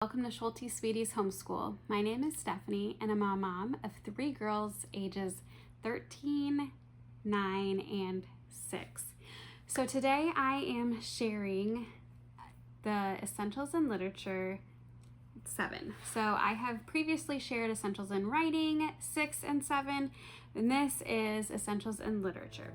Welcome to Schulte Sweeties Homeschool. My name is Stephanie and I'm a mom of 3 girls ages 13, 9, and 6. So today I am sharing the Essentials in Literature 7. So I have previously shared Essentials in Writing 6 and 7, and this is Essentials in Literature.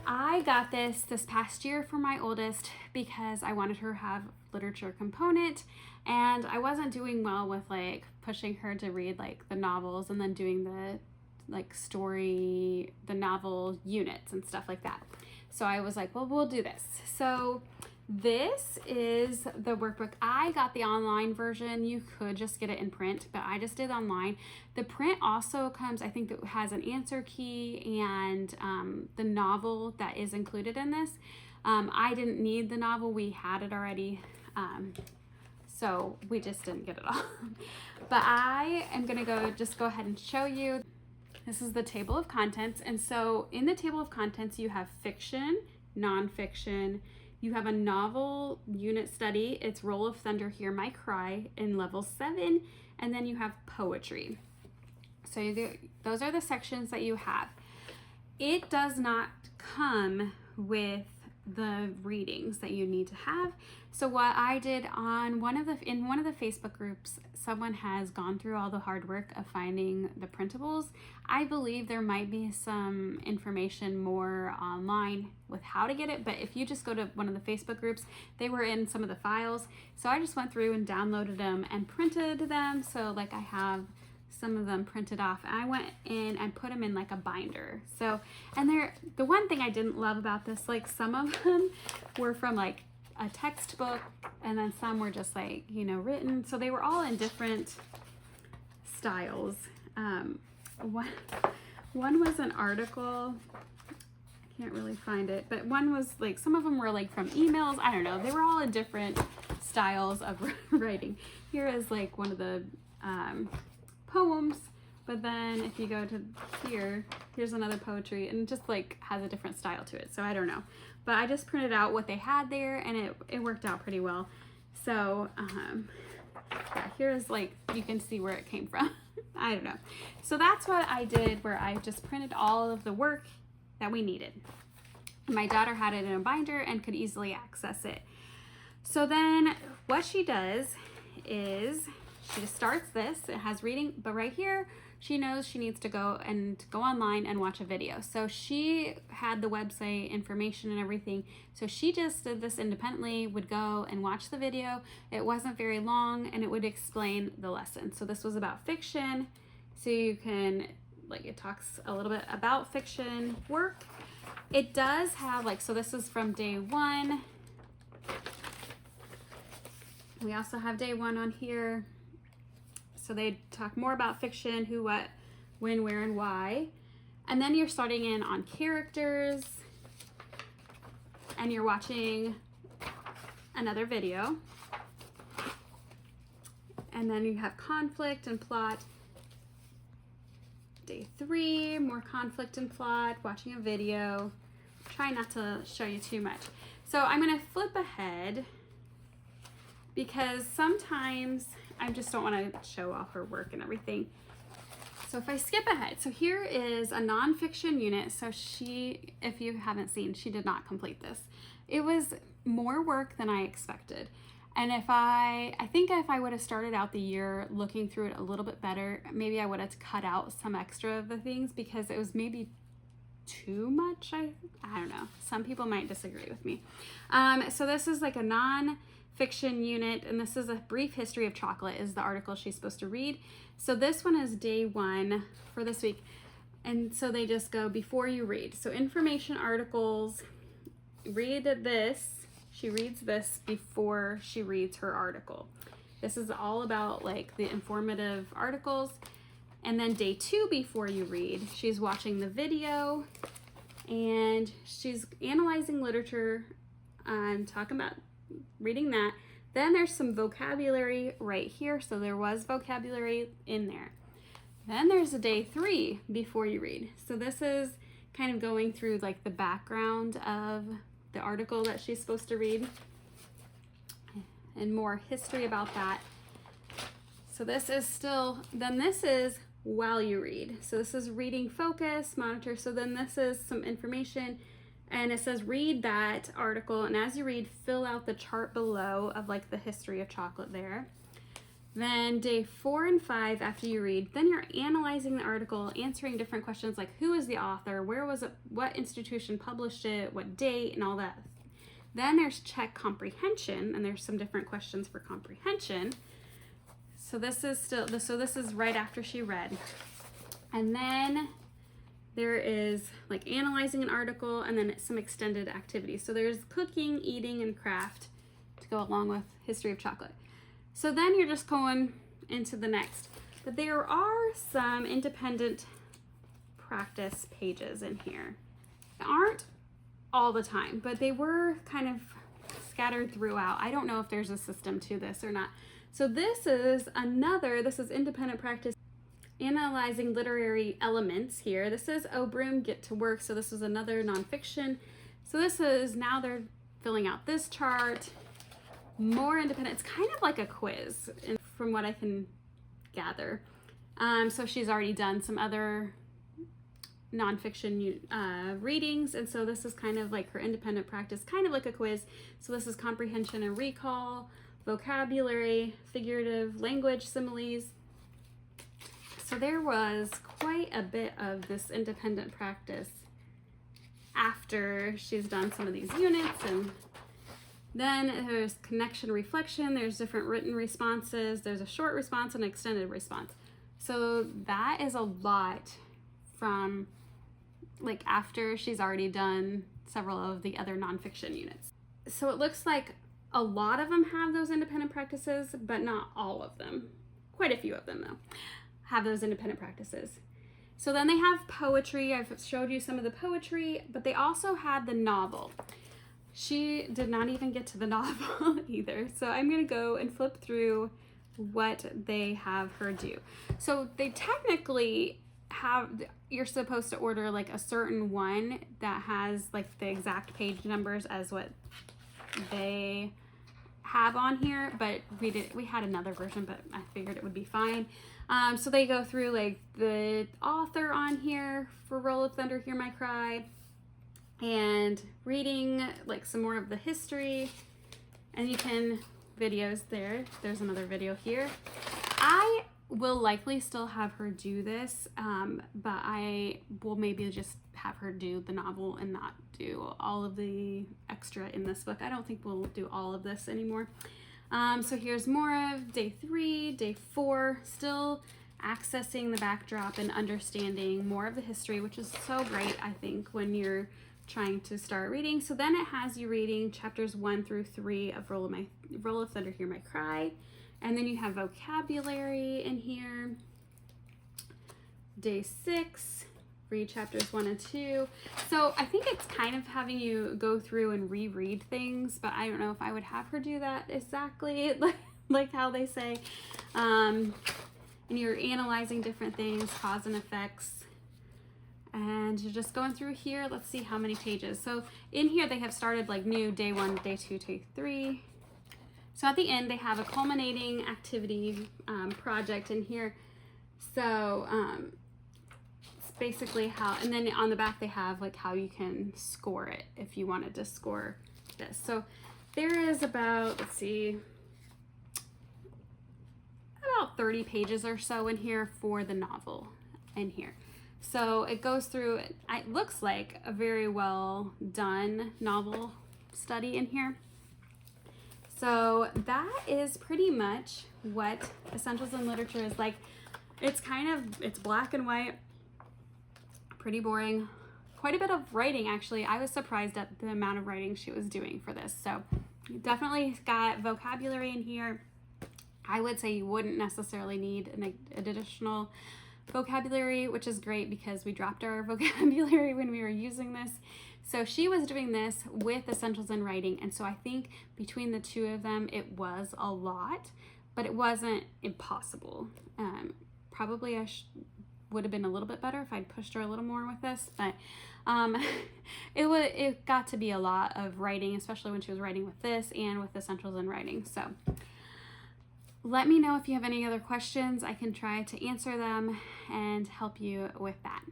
I got this past year for my oldest because I wanted her to have literature component, and I wasn't doing well with like pushing her to read like the novels and then doing the the novel units and stuff like that. So I was like, well, we'll do this. So this is the workbook. I got the online version. You could just get it in print, but I just did online. The print also comes, I think, that has an answer key and the novel that is included in this. I didn't need the novel. We had it already. So we just didn't get it all. But I am going to just go ahead and show you. This is the table of contents. And so in the table of contents, you have fiction, nonfiction. You have a novel unit study. It's Roll of Thunder, Hear My Cry in level 7. And then you have poetry. So those are the sections that you have. It does not come with the readings that you need to have. So what I did in one of the Facebook groups, someone has gone through all the hard work of finding the printables. I believe there might be some information more online with how to get it, but if you just go to one of the Facebook groups, they were in some of the files. So I just went through and downloaded them and printed them. So like I have some of them printed off, and I went in and put them in like a binder. So, and the one thing I didn't love about this, like some of them were from like a textbook, and then some were just like, written. So they were all in different styles. One was an article. I can't really find it, but one was like, some of them were like from emails. I don't know. They were all in different styles of writing. Here is like one of the poems, but then if you go to here's another poetry, and it just like has a different style to it. So I don't know, but I just printed out what they had there, and it worked out pretty well. So yeah, here's like, you can see where it came from. I don't know. So that's what I did, where I just printed all of the work that we needed. My daughter had it in a binder and could easily access it. So then what she does is she just starts this. It has reading, but right here, she knows she needs to go online and watch a video. So she had the website information and everything. So she just did this independently, would go and watch the video. It wasn't very long, and it would explain the lesson. So this was about fiction. So you can, like, it talks a little bit about fiction work. It does have, like, so this is from day 1. We also have day 1 on here. So they talk more about fiction, who, what, when, where, and why. And then you're starting in on characters, and you're watching another video. And then you have conflict and plot. Day 3, more conflict and plot, watching a video. Try not to show you too much. So I'm gonna flip ahead, because sometimes I just don't want to show off her work and everything. So if I skip ahead, so here is a nonfiction unit. So if you haven't seen, she did not complete this. It was more work than I expected. And I think if I would have started out the year looking through it a little bit better, maybe I would have cut out some extra of the things, because it was maybe too much. I don't know. Some people might disagree with me. So this is like a non-fiction unit, and this is a brief history of chocolate is the article she's supposed to read. So this one is day 1 for this week, and so they just go before you read. So information articles, read this. She reads this before she reads her article. This is all about like the informative articles. And then day 2, before you read, she's watching the video and she's analyzing literature and talking about reading that. Then there's some vocabulary right here. So there was vocabulary in there. Then there's a day 3, before you read. So this is kind of going through like the background of the article that she's supposed to read, and more history about that. So this is still, then this is while you read. So this is reading focus, monitor. So then this is some information, and it says read that article, and as you read, fill out the chart below of like the history of chocolate there. Then day 4 and 5, after you read, then you're analyzing the article, answering different questions like who is the author, where was it, what institution published it, what date, and all that. Then there's check comprehension, and there's some different questions for comprehension. So this is still, so this is right after she read. And then there is like analyzing an article, and then some extended activities. So there's cooking, eating, and craft to go along with history of chocolate. So then you're just going into the next. But there are some independent practice pages in here. They aren't all the time, but they were kind of scattered throughout. I don't know if there's a system to this or not. So this is independent practice, analyzing literary elements here. This is Oh Broom, Get to Work. So this is another nonfiction. So this is, now they're filling out this chart. More independent. It's kind of like a quiz from what I can gather. So she's already done some other nonfiction readings, and so this is kind of like her independent practice, kind of like a quiz. So this is comprehension and recall, vocabulary, figurative language, similes. So there was quite a bit of this independent practice after she's done some of these units. And then there's connection reflection, there's different written responses, there's a short response and an extended response. So that is a lot from like after she's already done several of the other nonfiction units. So it looks like a lot of them have those independent practices, but not all of them. Quite a few of them though have those independent practices. So then they have poetry. I've showed you some of the poetry, but they also had the novel. She did not even get to the novel either. So I'm gonna go and flip through what they have her do. So they technically have, you're supposed to order like a certain one that has like the exact page numbers as what they have on here, but we had another version, but I figured it would be fine. So they go through like the author on here for Roll of Thunder, Hear My Cry, and reading like some more of the history, and you can videos there. There's another video here. I will likely still have her do this, but I will maybe just have her do the novel and not do all of the extra in this book. I don't think we'll do all of this anymore. So here's more of day 3, day 4, still accessing the backdrop and understanding more of the history, which is so great, I think, when you're trying to start reading. So then it has you reading chapters 1 through 3 of Roll of Thunder, Hear My Cry. And then you have vocabulary in here. Day 6, read chapters 1 and 2. So I think it's kind of having you go through and reread things, but I don't know if I would have her do that exactly like how they say. And you're analyzing different things, cause and effects. And you're just going through here. Let's see how many pages. So in here they have started like new day 1, day 2, day 3. So at the end they have a culminating activity project in here. So it's basically how, and then on the back they have like how you can score it if you wanted to score this. So there is about, let's see, about 30 pages or so in here for the novel in here. So it goes through, it looks like a very well done novel study in here. So that is pretty much what Essentials in Literature is like. It's it's black and white, pretty boring. Quite a bit of writing, actually. I was surprised at the amount of writing she was doing for this. So definitely got vocabulary in here. I would say you wouldn't necessarily need an additional vocabulary, which is great because we dropped our vocabulary when we were using this. So she was doing this with Essentials in Writing, and so I think between the two of them it was a lot, but it wasn't impossible. Probably I would have been a little bit better if I'd pushed her a little more with this, but It got to be a lot of writing, especially when she was writing with this and with Essentials in Writing. So let me know if you have any other questions. I can try to answer them and help you with that.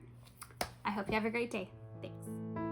I hope you have a great day. Thanks.